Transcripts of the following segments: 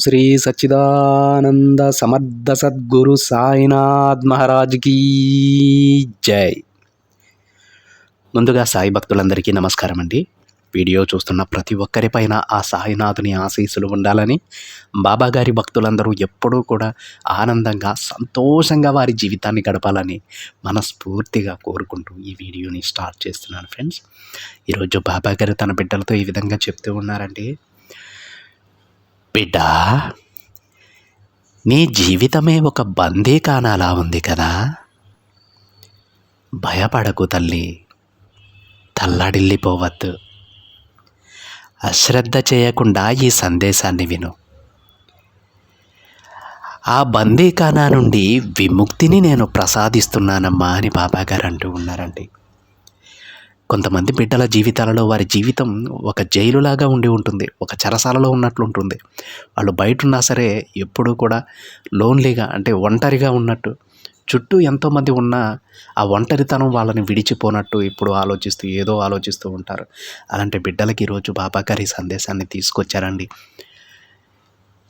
శ్రీ సచ్చిదానంద సమర్థ సద్గురు సాయినాథ్ మహారాజ్ కీ జై. ముందుగా సాయి భక్తులందరికీ నమస్కారం అండి. వీడియో చూస్తున్న ప్రతి ఒక్కరిపైన ఆ సాయినాథుని ఆశీస్సులు ఉండాలని, బాబాగారి భక్తులందరూ ఎప్పుడూ కూడా ఆనందంగా సంతోషంగా వారి జీవితాన్ని గడపాలని మనస్ఫూర్తిగా కోరుకుంటూ ఈ వీడియోని స్టార్ట్ చేస్తున్నాను ఫ్రెండ్స్. ఈరోజు బాబాగారు తన బిడ్డలతో ఈ విధంగా చెప్తూ ఉన్నారండి. బిడ్డా, నీ జీవితమే ఒక బందీఖానాలా ఉంది కదా. భయపడకు తల్లి, తల్లడిల్లిపోవద్దు. అశ్రద్ధ చేయకుండా ఈ సందేశాన్ని విను. ఆ బందీఖానా నుండి విముక్తిని నేను ప్రసాదిస్తున్నానమ్మా అని బాబాగారు అంటూ ఉన్నారండి. కొంతమంది బిడ్డల జీవితాలలో వారి జీవితం ఒక జైలులాగా ఉండి ఉంటుంది, ఒక చెరసాలలో ఉన్నట్లు ఉంటుంది. వాళ్ళు బయట ఉన్నా సరే ఎప్పుడూ కూడా లోన్లీగా, అంటే ఒంటరిగా ఉన్నట్టు, చుట్టూ ఎంతోమంది ఉన్నా ఆ ఒంటరితనం వాళ్ళని విడిచిపోనట్టు ఇప్పుడు ఏదో ఆలోచిస్తూ ఉంటారు. అలాంటి బిడ్డలకి ఈరోజు బాబాగారి సందేశాన్ని తీసుకొచ్చారండి.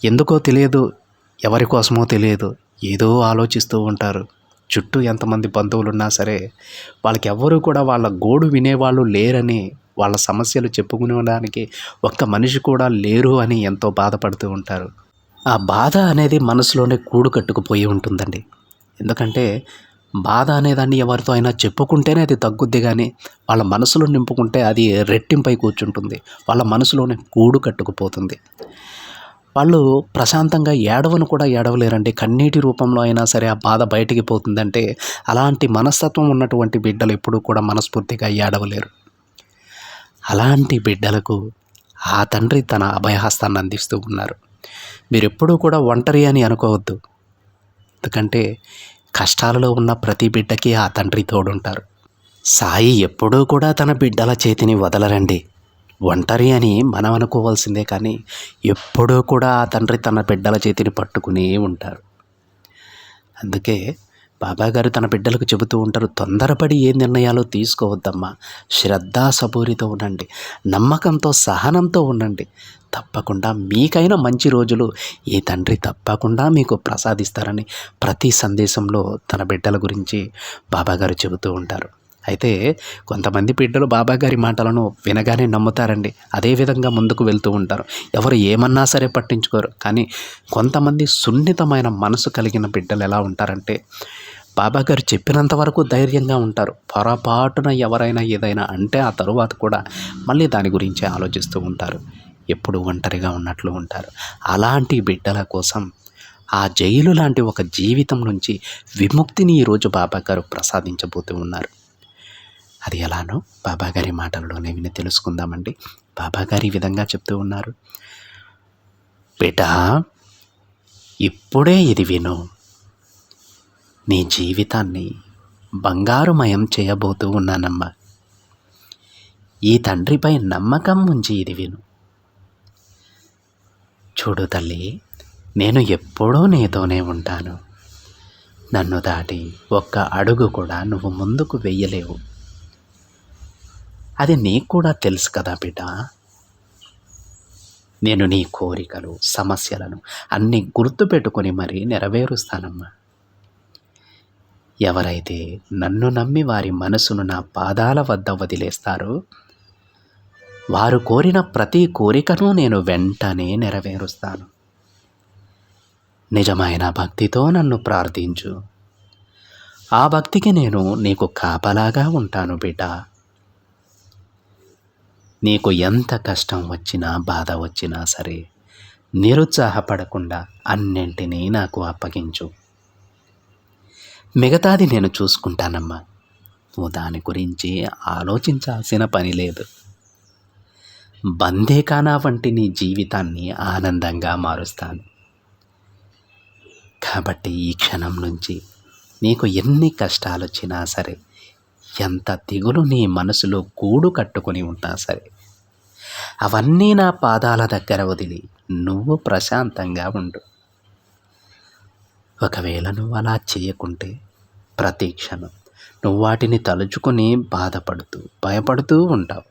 ఎందుకో తెలియదు, ఎవరి కోసమో తెలియదు, ఏదో ఆలోచిస్తూ ఉంటారు. చుట్టూ ఎంతమంది బంధువులు ఉన్నా సరే వాళ్ళకి ఎవ్వరూ కూడా వాళ్ళ గోడు వినేవాళ్ళు లేరని, వాళ్ళ సమస్యలు చెప్పుకునేడానికి ఒక్క మనిషి కూడా లేరు అని ఎంతో బాధపడుతూ ఉంటారు. ఆ బాధ అనేది మనసులోనే కూడు కట్టుకుపోయి ఉంటుందండి. ఎందుకంటే బాధ అనేదాన్ని ఎవరితో అయినా చెప్పుకుంటేనే అది తగ్గుద్ది, కానీ వాళ్ళ మనసులో నింపుకుంటే అది రెట్టింపై కూర్చుంటుంది, వాళ్ళ మనసులోనే కూడు కట్టుకుపోతుంది. వాళ్ళు ప్రశాంతంగా ఏడవను కూడా ఏడవలేరండి. కన్నీటి రూపంలో అయినా సరే ఆ బాధ బయటికి పోతుందంటే అలాంటి మనస్తత్వం ఉన్నటువంటి బిడ్డలు ఎప్పుడూ కూడా మనస్ఫూర్తిగా ఏడవలేరు. అలాంటి బిడ్డలకు ఆ తండ్రి తన అభయహస్తాన్ని అందిస్తూ ఉన్నారు. మీరు ఎప్పుడూ కూడా ఒంటరి అని అనుకోవద్దు. ఎందుకంటే కష్టాలలో ఉన్న ప్రతి బిడ్డకి ఆ తండ్రి తోడుంటారు. సాయి ఎప్పుడూ కూడా తన బిడ్డల చేతిని వదలరండి. ఒంటరి అని మనం అనుకోవాల్సిందే, కానీ ఎప్పుడూ కూడా ఆ తండ్రి తన బిడ్డల చేతిని పట్టుకునే ఉంటారు. అందుకే బాబాగారు తన బిడ్డలకు చెబుతూ ఉంటారు, తొందరపడి ఏ నిర్ణయాలు తీసుకోవద్దమ్మా, శ్రద్ధాసబూరితో ఉండండి, నమ్మకంతో సహనంతో ఉండండి. తప్పకుండా మీకైనా మంచి రోజులు ఈ తండ్రి తప్పకుండా మీకు ప్రసాదిస్తారని ప్రతి సందేశంలో తన బిడ్డల గురించి బాబాగారు చెబుతూ ఉంటారు. అయితే కొంతమంది బిడ్డలు బాబాగారి మాటలను వినగానే నమ్ముతారండి, అదేవిధంగా ముందుకు వెళ్తూ ఉంటారు. ఎవరు ఏమన్నా సరే పట్టించుకోరు. కానీ కొంతమంది సున్నితమైన మనసు కలిగిన బిడ్డలు ఎలా ఉంటారంటే బాబాగారు చెప్పినంత వరకు ధైర్యంగా ఉంటారు. పొరపాటున ఎవరైనా ఏదైనా అంటే ఆ తరువాత కూడా మళ్ళీ దాని గురించి ఆలోచిస్తూ ఉంటారు. ఎప్పుడు ఒంటరిగా ఉన్నట్లు ఉంటారు. అలాంటి బిడ్డల కోసం ఆ జైలు లాంటి ఒక జీవితం నుంచి విముక్తిని ఈరోజు బాబాగారు ప్రసాదించబోతూ ఉన్నారు. అది ఎలానో బాబాగారి మాటల్లోనే విని తెలుసుకుందామండి. బాబాగారు ఈ విధంగా చెప్తూ ఉన్నారు, బేటా ఇప్పుడే ఇది విను, నీ జీవితాన్ని బంగారుమయం చేయబోతూ ఉన్నానమ్మా. ఈ తండ్రిపై నమ్మకం ఉంచి ఇది విను. చూడు తల్లి, నేను ఎప్పుడూ నీతోనే ఉంటాను. నన్ను దాటి ఒక్క అడుగు కూడా నువ్వు ముందుకు వెయ్యలేవు. అది నీకు కూడా తెలుసు కదా బిడ్డ. నేను నీ కోరికలు, సమస్యలను అన్నీ గుర్తుపెట్టుకొని మరీ నెరవేరుస్తానమ్మా. ఎవరైతే నన్ను నమ్మి వారి మనసును నా పాదాల వద్ద వదిలేస్తారో వారు కోరిన ప్రతి కోరికను నేను వెంటనే నెరవేరుస్తాను. నిజమైన భక్తితో నన్ను ప్రార్థించు. ఆ భక్తికి నేను నీకు కాపలాగా ఉంటాను బిడ్డ. నీకు ఎంత కష్టం వచ్చినా, బాధ వచ్చినా సరే నిరుత్సాహపడకుండా అన్నింటినీ నాకు అప్పగించు. మిగతాది నేను చూసుకుంటానమ్మా. నువ్వు దాని గురించి ఆలోచించాల్సిన పని లేదు. బందీఖానా వంటి నీ జీవితాన్ని ఆనందంగా మారుస్తాను. కాబట్టి ఈ క్షణం నుంచి నీకు ఎన్ని కష్టాలు వచ్చినా సరే, ఎంత దిగులు నీ మనసులో గూడు కట్టుకొని ఉన్నా సరే, అవన్నీ నా పాదాల దగ్గర వదిలి నువ్వు ప్రశాంతంగా ఉండు. ఒకవేళ నువ్వు అలా చేయకుంటే ప్రతి క్షణం నువ్వు వాటిని తలుచుకొని బాధపడుతూ, భయపడుతూ ఉంటావు.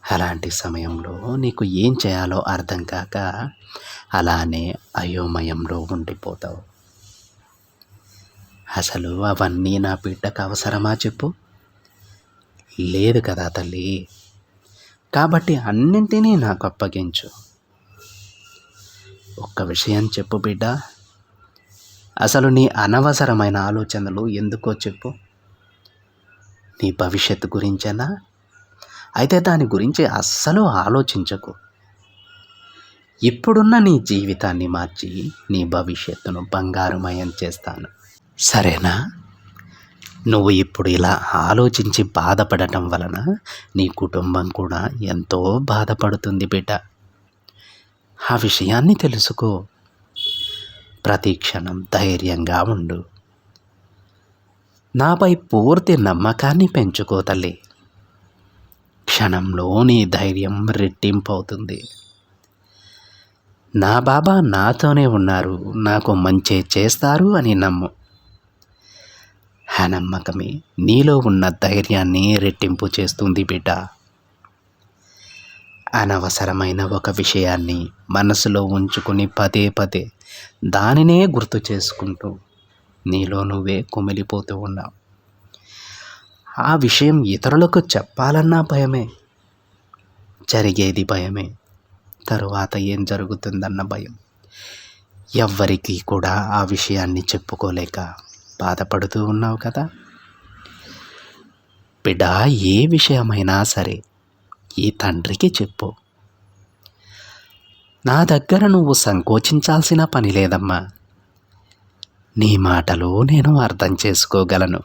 అలాంటి సమయంలో నీకు ఏం చేయాలో అర్థం కాక అలానే అయోమయంలో ఉండిపోతావు. అసలు అవన్నీ నా బిడ్డకు అవసరమా చెప్పు? లేదు కదా తల్లి. కాబట్టి అన్నింటినీ నాకు అప్పగించు. ఒక్క విషయం చెప్పు బిడ్డ, అసలు నీ అనవసరమైన ఆలోచనలు ఎందుకో చెప్పు? నీ భవిష్యత్తు గురించేనా? అయితే దాని గురించి అస్సలు ఆలోచించకు. ఇప్పుడున్న నీ జీవితాన్ని మార్చి నీ భవిష్యత్తును బంగారుమయం చేస్తాను. సరేనా? నువ్వు ఇప్పుడు ఇలా ఆలోచించి బాధపడటం వలన నీ కుటుంబం కూడా ఎంతో బాధపడుతుంది బిడ్డ. ఆ విషయాన్ని తెలుసుకో. ప్రతి క్షణం ధైర్యంగా ఉండు. నాపై పూర్తి నమ్మకాన్ని పెంచుకో తల్లి. క్షణంలో నీ ధైర్యం రెట్టింపు అవుతుంది. నా బాబా నాతోనే ఉన్నారు, నాకు మంచే చేస్తారు అని నమ్ము. ఆ నమ్మకమే నీలో ఉన్న ధైర్యాన్ని రెట్టింపు చేస్తుంది బిడ్డ. అనవసరమైన ఒక విషయాన్ని మనసులో ఉంచుకుని పదే పదే దానినే గుర్తు చేసుకుంటూ నీలో నువ్వే కుమిలిపోతూ ఉన్నావు. ఆ విషయం ఇతరులకు చెప్పాలన్నా భయమే, జరిగేది భయమే, తరువాత ఏం జరుగుతుందన్న భయం. ఎవ్వరికీ కూడా ఆ విషయాన్ని చెప్పుకోలేక బాధపడుతూ ఉన్నావు కదా బిడ్డ. ఏ విషయమైనా సరే ఈ తండ్రికి చెప్పు. నా దగ్గర నువ్వు సంకోచించాల్సిన పని లేదమ్మా. నీ మాటలు నేను అర్థం చేసుకోగలను,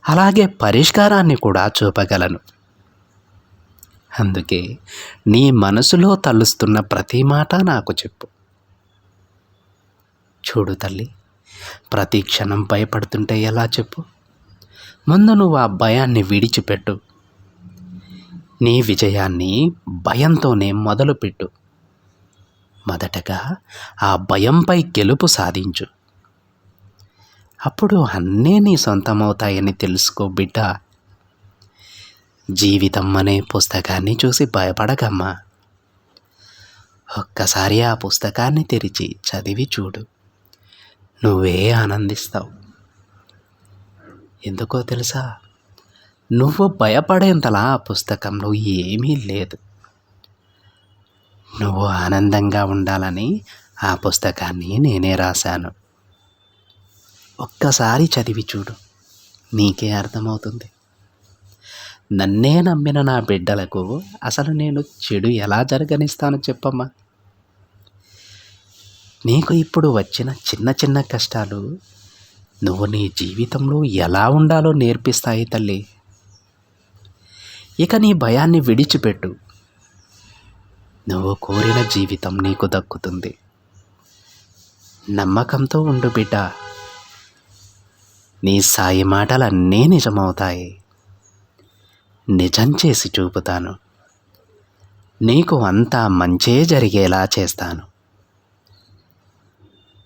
అలాగే పరిష్కారాన్ని కూడా చూపగలను. అందుకే నీ మనసులో తలుస్తున్న ప్రతి మాట నాకు చెప్పు. చూడు తల్లి, ప్రతి క్షణం భయపడుతుంటే ఎలా చెప్పు? ముందు నువ్వు ఆ భయాన్ని విడిచిపెట్టు. నీ విజయాన్ని భయంతోనే మొదలుపెట్టు. మొదటగా ఆ భయంపై గెలుపు సాధించు. అప్పుడు అన్నీ నీ సొంతమవుతాయని తెలుసుకో బిడ్డ. జీవితం అనే పుస్తకాన్ని చూసి భయపడకమ్మా. ఒక్కసారి ఆ పుస్తకాన్ని తెరిచి చదివి చూడు, నువ్వే ఆనందిస్తావు. ఎందుకో తెలుసా? నువ్వు భయపడేంతలా ఆ పుస్తకంలో ఏమీ లేదు. నువ్వు ఆనందంగా ఉండాలని ఆ పుస్తకాన్ని నేనే రాశాను. ఒక్కసారి చదివి చూడు, నీకే అర్థమవుతుంది. నన్నే నమ్మిన నా బిడ్డలకు అసలు నేను చెడు ఎలా జరగనిస్తాను చెప్పమ్మా? నీకు ఇప్పుడు వచ్చిన చిన్న చిన్న కష్టాలు నువ్వు నీ జీవితంలో ఎలా ఉండాలో నేర్పిస్తాయి తల్లి. ఇక నీ భయాన్ని విడిచిపెట్టు. నువ్వు కోరిన జీవితం నీకు దక్కుతుంది. నమ్మకంతో ఉండు బిడ్డ. నీ సాయి మాటలన్నీ నిజమవుతాయి. నిజం చేసి చూపుతాను. నీకు అంతా మంచే జరిగేలా చేస్తాను.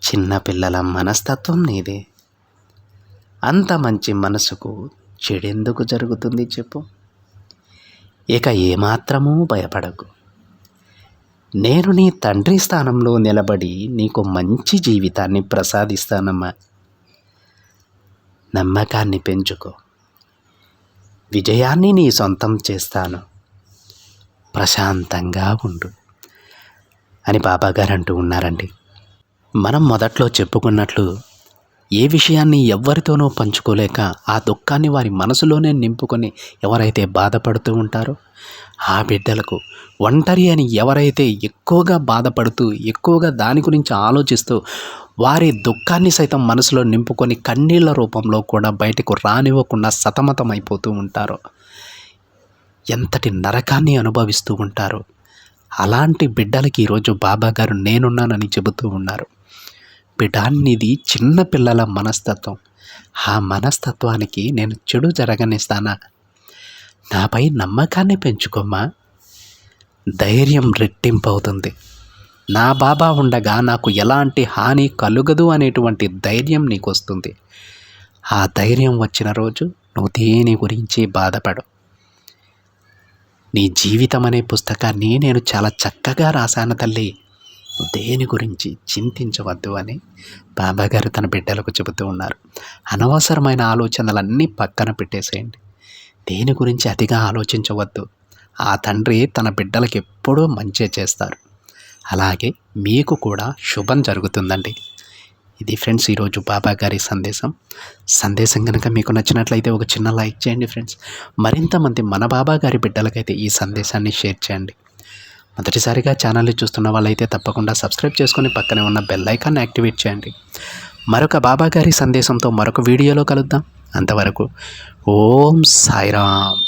చిన్నపిల్లల మనస్తత్వం నీదే. అంత మంచి మనసుకు చెడెందుకు జరుగుతుంది చెప్పు? ఇక ఏమాత్రమూ భయపడకు. నేను నీ తండ్రి స్థానంలో నిలబడి నీకు మంచి జీవితాన్ని ప్రసాదిస్తానమ్మా. నమ్మకాన్ని పెంచుకో. విజయాన్ని నీ సొంతం చేస్తాను. ప్రశాంతంగా ఉండు అని బాబాగారు అంటూ ఉన్నారండి. మనం మొదట్లో చెప్పుకున్నట్లు ఏ విషయాన్ని ఎవ్వరితోనో పంచుకోలేక ఆ దుఃఖాన్ని వారి మనసులోనే నింపుకొని ఎవరైతే బాధపడుతూ ఉంటారో ఆ బిడ్డలకు, ఒంటరి అని ఎవరైతే ఎక్కువగా బాధపడుతూ ఎక్కువగా దాని గురించి ఆలోచిస్తూ వారి దుఃఖాన్ని సైతం మనసులో నింపుకొని కన్నీళ్ల రూపంలో కూడా బయటకు రానివ్వకుండా సతమతమైపోతూ ఉంటారో, ఎంతటి నరకాన్ని అనుభవిస్తూ ఉంటారో అలాంటి బిడ్డలకి ఈరోజు బాబాగారు నేనున్నానని చెబుతూ ఉన్నారు. బిడ్డానిది చిన్న పిల్లల మనస్తత్వం. ఆ మనస్తత్వానికి నేను చెడు జరగనిస్తానా? నాపై నమ్మకాన్ని పెంచుకోమ్మా. ధైర్యం రెట్టింపు అవుతుంది. నా బాబా ఉండగా నాకు ఎలాంటి హాని కలుగదు అనేటువంటి ధైర్యం నీకు వస్తుంది. ఆ ధైర్యం వచ్చిన రోజు నువ్వు దేని గురించి బాధపడు. నీ జీవితం అనే పుస్తకాన్ని నేను చాలా చక్కగా రాశాను తల్లి, దేని గురించి చింతించవద్దు అని బాబాగారు తన బిడ్డలకు చెబుతూ ఉన్నారు. అనవసరమైన ఆలోచనలన్నీ పక్కన పెట్టేసేయండి. దేని గురించి అతిగా ఆలోచించవద్దు. ఆ తండ్రి తన బిడ్డలకు ఎప్పుడూ మంచే చేస్తారు. అలాగే మీకు కూడా శుభం జరుగుతుందండి. ఇది ఫ్రెండ్స్ ఈరోజు బాబాగారి సందేశం కనుక మీకు నచ్చినట్లయితే ఒక చిన్న లైక్ చేయండి ఫ్రెండ్స్. మరింతమంది మన బాబాగారి బిడ్డలకైతే ఈ సందేశాన్ని షేర్ చేయండి. మొదటిసారిగా ఛానల్ని చూస్తున్న వాళ్ళైతే తప్పకుండా సబ్స్క్రైబ్ చేసుకొని పక్కనే ఉన్న బెల్ ఐకాన్ని యాక్టివేట్ చేయండి. మరొక బాబాగారి సందేశంతో మరొక వీడియోలో కలుద్దాం. అంతవరకు ఓం సాయిరామ్.